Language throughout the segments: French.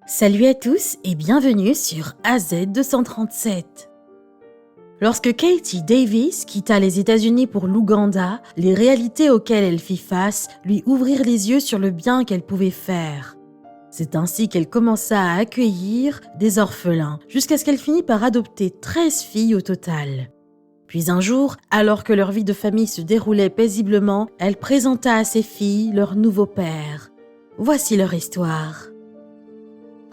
Salut à tous et bienvenue sur AZ237. Lorsque Katie Davis quitta les États-Unis pour l'Ouganda, les réalités auxquelles elle fit face lui ouvrirent les yeux sur le bien qu'elle pouvait faire. C'est ainsi qu'elle commença à accueillir des orphelins, jusqu'à ce qu'elle finit par adopter 13 filles au total. Puis un jour, alors que leur vie de famille se déroulait paisiblement, elle présenta à ses filles leur nouveau père. Voici leur histoire.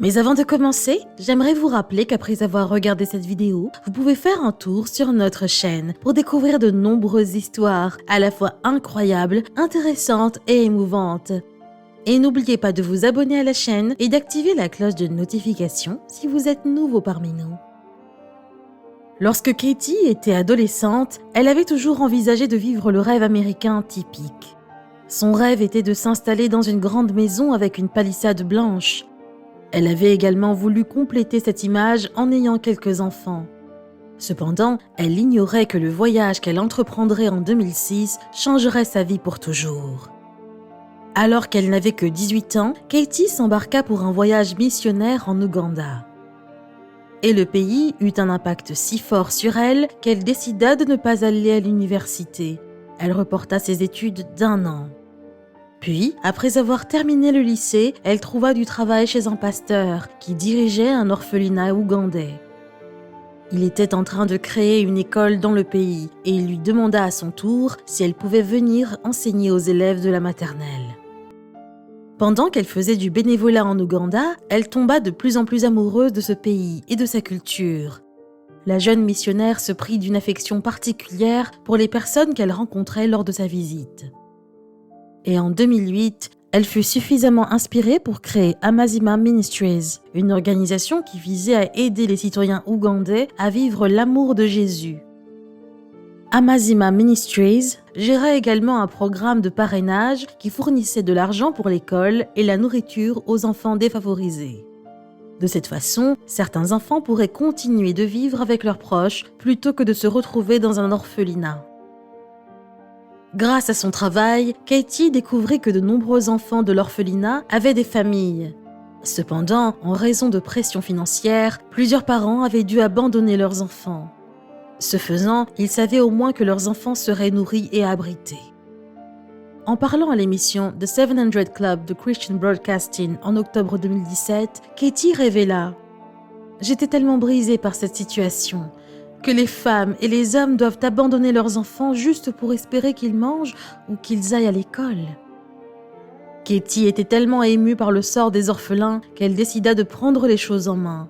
Mais avant de commencer, j'aimerais vous rappeler qu'après avoir regardé cette vidéo, vous pouvez faire un tour sur notre chaîne pour découvrir de nombreuses histoires, à la fois incroyables, intéressantes et émouvantes. Et n'oubliez pas de vous abonner à la chaîne et d'activer la cloche de notification si vous êtes nouveau parmi nous. Lorsque Katie était adolescente, elle avait toujours envisagé de vivre le rêve américain typique. Son rêve était de s'installer dans une grande maison avec une palissade blanche. Elle avait également voulu compléter cette image en ayant quelques enfants. Cependant, elle ignorait que le voyage qu'elle entreprendrait en 2006 changerait sa vie pour toujours. Alors qu'elle n'avait que 18 ans, Katie s'embarqua pour un voyage missionnaire en Ouganda. Et le pays eut un impact si fort sur elle qu'elle décida de ne pas aller à l'université. Elle reporta ses études d'1 an. Puis, après avoir terminé le lycée, elle trouva du travail chez un pasteur qui dirigeait un orphelinat ougandais. Il était en train de créer une école dans le pays et il lui demanda à son tour si elle pouvait venir enseigner aux élèves de la maternelle. Pendant qu'elle faisait du bénévolat en Ouganda, elle tomba de plus en plus amoureuse de ce pays et de sa culture. La jeune missionnaire se prit d'une affection particulière pour les personnes qu'elle rencontrait lors de sa visite. Et en 2008, elle fut suffisamment inspirée pour créer Amazima Ministries, une organisation qui visait à aider les citoyens ougandais à vivre l'amour de Jésus. Amazima Ministries gérait également un programme de parrainage qui fournissait de l'argent pour l'école et la nourriture aux enfants défavorisés. De cette façon, certains enfants pourraient continuer de vivre avec leurs proches plutôt que de se retrouver dans un orphelinat. Grâce à son travail, Katie découvrit que de nombreux enfants de l'orphelinat avaient des familles. Cependant, en raison de pression financière, plusieurs parents avaient dû abandonner leurs enfants. Ce faisant, ils savaient au moins que leurs enfants seraient nourris et abrités. En parlant à l'émission The 700 Club de Christian Broadcasting en octobre 2017, Katie révéla « J'étais tellement brisée par cette situation. Que les femmes et les hommes doivent abandonner leurs enfants juste pour espérer qu'ils mangent ou qu'ils aillent à l'école. » Katie était tellement émue par le sort des orphelins qu'elle décida de prendre les choses en main.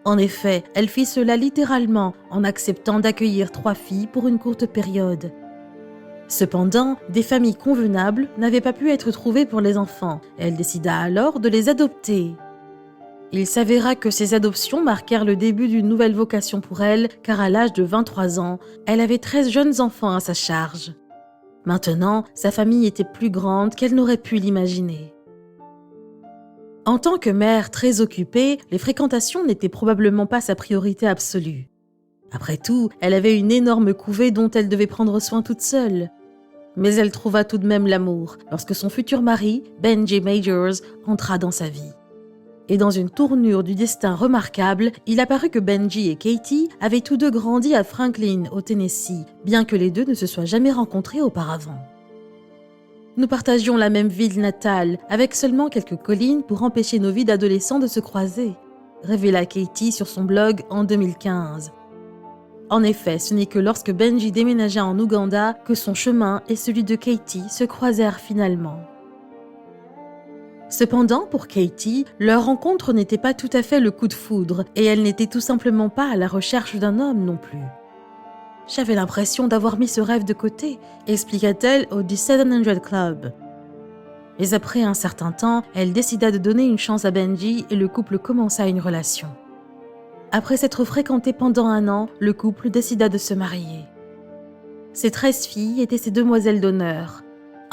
En effet, elle fit cela littéralement en acceptant d'accueillir 3 filles pour une courte période. Cependant, des familles convenables n'avaient pas pu être trouvées pour les enfants. Elle décida alors de les adopter. Il s'avéra que ces adoptions marquèrent le début d'une nouvelle vocation pour elle, car à l'âge de 23 ans, elle avait 13 jeunes enfants à sa charge. Maintenant, sa famille était plus grande qu'elle n'aurait pu l'imaginer. En tant que mère très occupée, les fréquentations n'étaient probablement pas sa priorité absolue. Après tout, elle avait une énorme couvée dont elle devait prendre soin toute seule. Mais elle trouva tout de même l'amour lorsque son futur mari, Benji Majors, entra dans sa vie. Et dans une tournure du destin remarquable, il apparut que Benji et Katie avaient tous deux grandi à Franklin, au Tennessee, bien que les deux ne se soient jamais rencontrés auparavant. Nous partagions la même ville natale, avec seulement quelques collines pour empêcher nos vies d'adolescents de se croiser, révéla Katie sur son blog en 2015. En effet, ce n'est que lorsque Benji déménagea en Ouganda que son chemin et celui de Katie se croisèrent finalement. Cependant, pour Katie, leur rencontre n'était pas tout à fait le coup de foudre et elle n'était tout simplement pas à la recherche d'un homme non plus. « J'avais l'impression d'avoir mis ce rêve de côté », expliqua-t-elle au The 700 Club. Mais après un certain temps, elle décida de donner une chance à Benji et le couple commença une relation. Après s'être fréquenté pendant 1 an, le couple décida de se marier. Ses 13 filles étaient ses demoiselles d'honneur.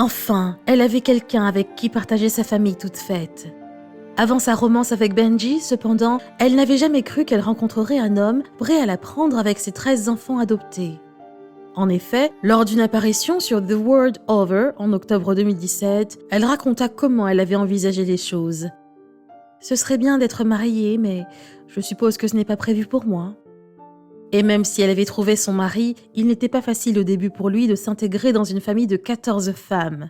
Enfin, elle avait quelqu'un avec qui partager sa famille toute faite. Avant sa romance avec Benji, cependant, elle n'avait jamais cru qu'elle rencontrerait un homme prêt à la prendre avec ses 13 enfants adoptés. En effet, lors d'une apparition sur The World Over en octobre 2017, elle raconta comment elle avait envisagé les choses. Ce serait bien d'être mariée, mais je suppose que ce n'est pas prévu pour moi. » Et même si elle avait trouvé son mari, il n'était pas facile au début pour lui de s'intégrer dans une famille de 14 femmes.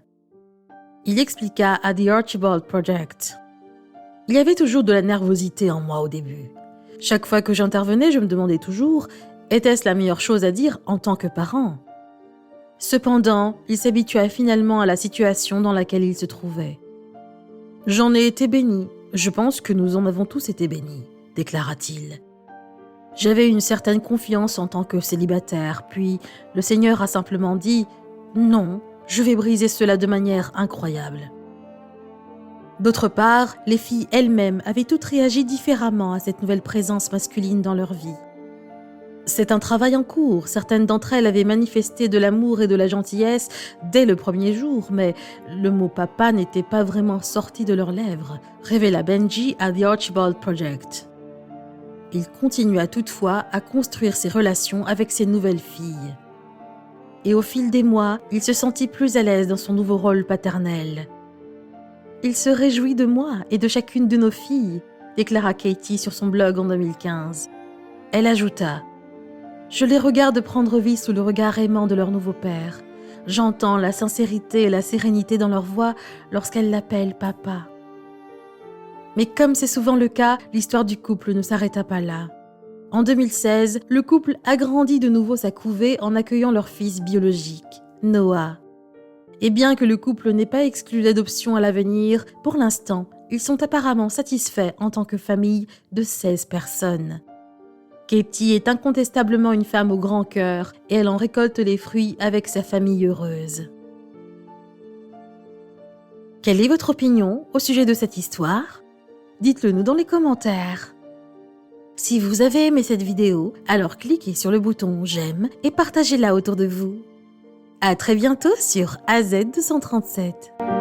Il expliqua à The Archibald Project. « Il y avait toujours de la nervosité en moi au début. Chaque fois que j'intervenais, je me demandais toujours, était-ce la meilleure chose à dire en tant que parent ? Cependant, il s'habitua finalement à la situation dans laquelle il se trouvait. « J'en ai été béni. Je pense que nous en avons tous été bénis, » déclara-t-il. « J'avais une certaine confiance en tant que célibataire, puis le Seigneur a simplement dit « Non, je vais briser cela de manière incroyable. » D'autre part, les filles elles-mêmes avaient toutes réagi différemment à cette nouvelle présence masculine dans leur vie. C'est un travail en cours, certaines d'entre elles avaient manifesté de l'amour et de la gentillesse dès le premier jour, mais le mot « papa » n'était pas vraiment sorti de leurs lèvres, révéla Benji à The Archibald Project. Il continua toutefois à construire ses relations avec ses nouvelles filles. Et au fil des mois, il se sentit plus à l'aise dans son nouveau rôle paternel. « Il se réjouit de moi et de chacune de nos filles », déclara Katie sur son blog en 2015. Elle ajouta « Je les regarde prendre vie sous le regard aimant de leur nouveau père. J'entends la sincérité et la sérénité dans leur voix lorsqu'elles l'appellent papa. » Mais comme c'est souvent le cas, l'histoire du couple ne s'arrêta pas là. En 2016, le couple agrandit de nouveau sa couvée en accueillant leur fils biologique, Noah. Et bien que le couple n'ait pas exclu l'adoption à l'avenir, pour l'instant, ils sont apparemment satisfaits en tant que famille de 16 personnes. Katie est incontestablement une femme au grand cœur et elle en récolte les fruits avec sa famille heureuse. Quelle est votre opinion au sujet de cette histoire ? Dites-le nous dans les commentaires. Si vous avez aimé cette vidéo, alors cliquez sur le bouton j'aime et partagez-la autour de vous. À très bientôt sur AZ237.